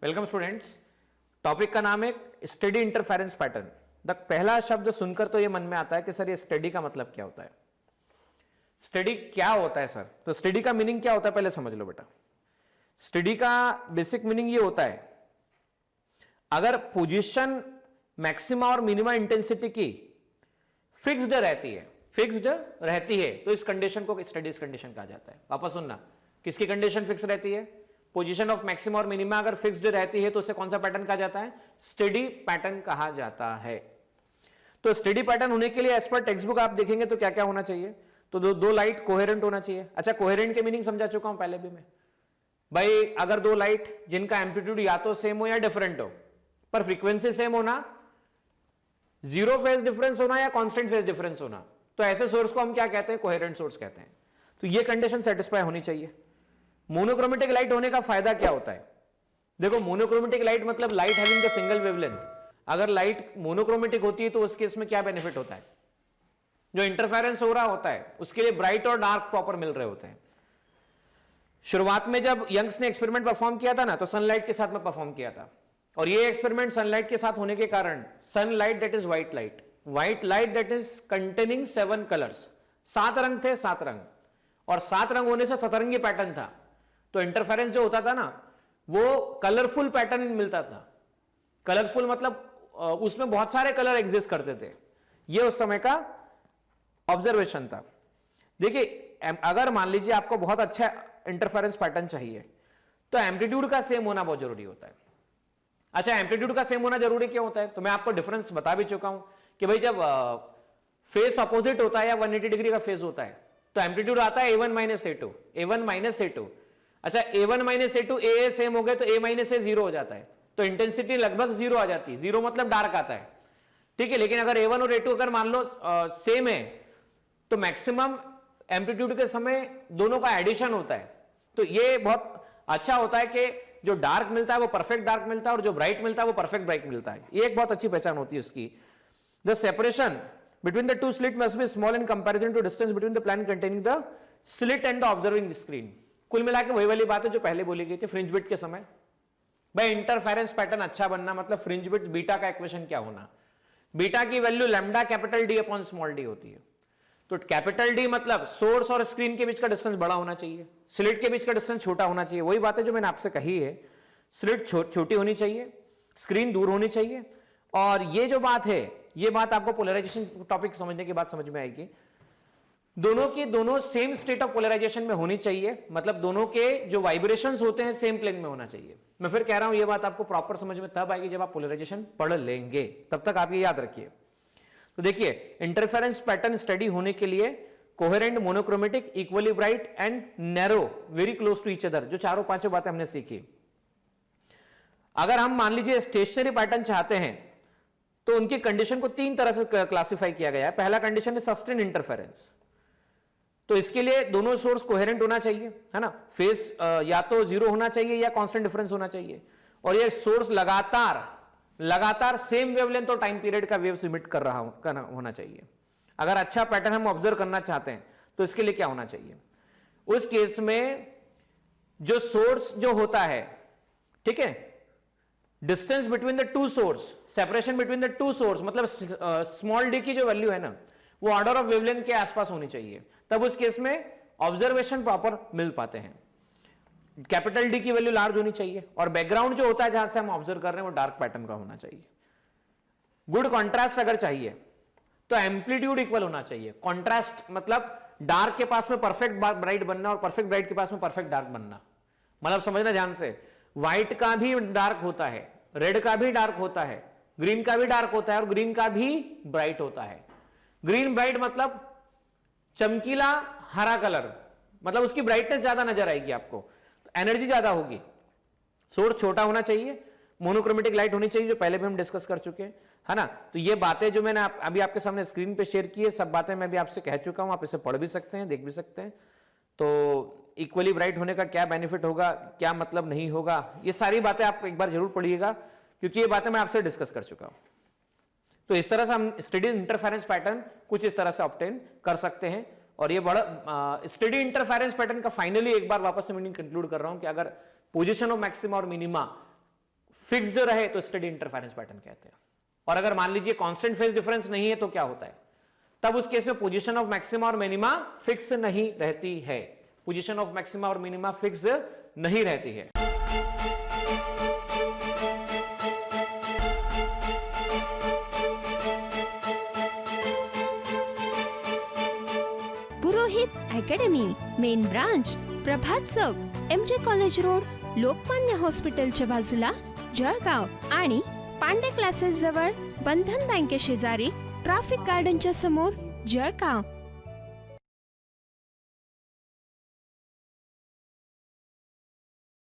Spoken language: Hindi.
Welcome students. टॉपिक का नाम है स्टडी इंटरफेरेंस पैटर्न। पहला शब्द सुनकर तो ये मन में आता है कि सर ये स्टडी का मतलब क्या होता है, स्टडी क्या होता है सर। तो स्टडी का मीनिंग क्या होता है पहले समझ लो बेटा। स्टडी का बेसिक मीनिंग ये होता है, अगर पोजीशन मैक्सिमा और मिनिमा इंटेंसिटी की फिक्स्ड रहती है तो इस कंडीशन को स्टडीज कंडीशन कहा जाता है। वापस सुनना, किसकी कंडीशन फिक्स रहती है? पोजीशन ऑफ मैक्सिमा और मिनिमा अगर फिक्स्ड रहती है तो उसे कौन सा पैटर्न कहा जाता है? स्टडी पैटर्न कहा जाता है। तो स्टडी पैटर्न होने के लिए एज पर टेक्स्ट बुक आप देखेंगे तो क्या क्या होना चाहिए? तो दो लाइट कोहेरेंट होना चाहिए। अच्छा, कोहेरेंट के मीनिंग समझा चुका हूं पहले भी मैं भाई। अगर दो लाइट जिनका एम्पलीट्यूड या तो सेम हो या डिफरेंट हो पर फ्रीक्वेंसी सेम होना, जीरो फेज डिफरेंस होना या कांस्टेंट फेज डिफरेंस होना, तो ऐसे सोर्स को हम क्या कहते हैं? कोहेरेंट सोर्स कहते हैं। तो ये कंडीशन सेटिस्फाई होनी चाहिए। मोनोक्रोमेटिक लाइट होने का फायदा क्या होता है? देखो, मोनोक्रोमेटिक लाइट मतलब light having the single wavelength. अगर लाइट मोनोक्रोमेटिक होती है तो उस केस में क्या बेनिफिट होता है? जो इंटरफेरेंस हो रहा होता है उसके लिए ब्राइट और डार्क प्रॉपर मिल रहे होते हैं। शुरुआत में जब यंग्स ने एक्सपेरिमेंट परफॉर्म किया था ना, तो सनलाइट के साथ में परफॉर्म किया था। और ये एक्सपेरिमेंट सनलाइट के साथ होने के कारण, sunlight that is white light that is containing 7 colours, 7 रंग थे, 7 रंग, और 7 रंग होने से सतरंगी पैटर्न था। तो इंटरफेरेंस जो होता था ना, वो कलरफुल पैटर्न मिलता था। कलरफुल मतलब उसमें बहुत सारे कलर एग्जिस्ट करते थे। ये उस समय का ऑब्जर्वेशन था। देखिए, अगर मान लीजिए आपको बहुत अच्छा इंटरफेरेंस पैटर्न चाहिए तो एम्पलीट्यूड का सेम होना बहुत जरूरी होता है। अच्छा, एम्पलीट्यूड का सेम होना जरूरी क्यों होता है? तो मैं आपको डिफरेंस बता भी चुका हूं कि भाई जब फेस अपोजिट होता है या 180 डिग्री का फेस होता है तो एम्पलीट्यूड आता है A1 माइनस A2। अच्छा, A1 minus A2 A same हो गए तो A माइनस A 0 हो जाता है, तो इंटेंसिटी लगभग 0 आ जाती है। 0 मतलब डार्क आता है, ठीक है। लेकिन अगर A1 और A2 अगर मान लो सेम है तो मैक्सिमम एम्पलीट्यूड के समय दोनों का एडिशन होता है। तो ये बहुत अच्छा होता है कि जो डार्क मिलता है वो परफेक्ट डार्क मिलता है और जो ब्राइट मिलता है वो परफेक्ट ब्राइट मिलता है। ये एक बहुत अच्छी पहचान होती है उसकी। The separation between the two slit must be small in comparison to distance between the plane containing the slit and the observing screen. कुल मिलाकर वही वाली बात है जो पहले बोली गई थी फ्रिंज बिट के समय। भाई, इंटरफेरेंस पैटर्न अच्छा बनना मतलब फ्रिंज बिट बीटा का इक्वेशन क्या होना? बीटा की value lambda capital D upon small D होती है। तो कैपिटल डी मतलब सोर्स और स्क्रीन के बीच का डिस्टेंस बड़ा होना चाहिए, स्लिट के बीच का डिस्टेंस छोटा होना चाहिए। वही बात है जो मैंने आपसे कही है, स्लिट छोटी होनी चाहिए, स्क्रीन दूर होनी चाहिए। और ये जो बात है, ये बात आपको पोलराइजेशन टॉपिक समझने के बाद समझ में आएगी। दोनों की दोनों सेम स्टेट ऑफ पोलराइजेशन में होनी चाहिए, मतलब दोनों के जो वाइब्रेशंस होते हैं सेम प्लेन में होना चाहिए। मैं फिर कह रहा हूं, ये बात आपको प्रॉपर समझ में तब आएगी जब आप पोलराइजेशन पढ़ लेंगे, तब तक आप ये याद रखिए। तो देखिए, इंटरफेरेंस पैटर्न स्टडी होने के लिए coherent, monochromatic, equally bright and narrow, very close to each other, जो चारों पांचों बातें हमने सीखी। अगर हम मान लीजिए स्टेशनरी पैटर्न चाहते हैं तो उनकी कंडीशन को 3 तरह से क्लासिफाई किया गया है। पहला कंडीशन है सस्टेन इंटरफेरेंस। तो इसके लिए दोनों सोर्स कोहेरेंट होना चाहिए, है ना। फेस या तो 0 होना चाहिए या कांस्टेंट डिफरेंस होना चाहिए, और ये सोर्स लगातार सेम वेवलेंथ और टाइम पीरियड का वेव्स इमिट कर रहा होना चाहिए। अगर अच्छा पैटर्न हम ऑब्जर्व करना चाहते हैं तो इसके लिए क्या होना चाहिए? उस केस में जो सोर्स जो होता है, ठीक है, distance between the to source, separation between the to source, मतलब स्मॉल डी की जो वैल्यू है ना, वो ऑर्डर ऑफ वेवलेंथ के आसपास होनी चाहिए। तब उस केस में ऑब्जर्वेशन प्रॉपर मिल पाते हैं। कैपिटल डी की वैल्यू लार्ज होनी चाहिए, और बैकग्राउंड जो होता है जहां से हम ऑब्जर्व कर रहे हैं वो डार्क पैटर्न का होना चाहिए। गुड कॉन्ट्रास्ट अगर चाहिए तो एम्पलीट्यूड इक्वल होना चाहिए। कॉन्ट्रास्ट मतलब डार्क के पास में परफेक्ट ब्राइट बनना और परफेक्ट ब्राइट के पास में परफेक्ट डार्क बनना। मतलब समझना ध्यान से, व्हाइट का भी डार्क होता है, रेड का भी डार्क होता है, ग्रीन का भी डार्क होता है और ग्रीन का भी ब्राइट होता है। ग्रीन ब्राइट मतलब चमकीला हरा कलर, मतलब उसकी ब्राइटनेस ज्यादा नजर आएगी आपको, तो एनर्जी ज्यादा होगी। सोर्स छोटा होना चाहिए, मोनोक्रोमेटिक लाइट होनी चाहिए, जो पहले भी हम डिस्कस कर चुके हैं, है ना। तो ये बातें जो मैंने अभी आपके सामने स्क्रीन पे शेयर की है, सब बातें मैं भी आपसे कह चुका हूं, आप इसे पढ़ भी सकते हैं, देख भी सकते हैं। तो इक्वली ब्राइट होने का क्या बेनिफिट होगा, क्या मतलब नहीं होगा, ये सारी बातें आप एक बार जरूर पढ़िएगा, क्योंकि ये बातें मैं आपसे डिस्कस कर चुका हूं। तो इस तरह से हम स्टडी इंटरफेरेंस पैटर्न कुछ इस तरह से ऑब्टेन कर सकते हैं। और ये बड़ा स्टडी इंटरफेरेंस पैटर्न का फाइनली एक बार वापस से मीनिंग कंक्लूड कर रहा हूं कि अगर पोजीशन ऑफ मैक्सिमा और मिनिमा फिक्स्ड रहे तो स्टेडी इंटरफेरेंस पैटर्न कहते हैं। और अगर मान लीजिए कांस्टेंट फेज डिफरेंस नहीं है तो क्या होता है, तब उस केस में पोजीशन ऑफ मैक्सिमा और मिनिमा फिक्स नहीं रहती है। पोजीशन ऑफ मैक्सिमा और मिनिमा फिक्स नहीं रहती है। पुरोहित अकॅडमी, मेन ब्रांच, प्रभात चौक, MJ कॉलेज रोड, लोकमान्य हॉस्पिटलच्या बाजूला, जळगाव आणि पांडे क्लासेस जवळ, बंधन बँके शेजारी, ट्रॅफिक गार्डनच्या समोर, जळगाव।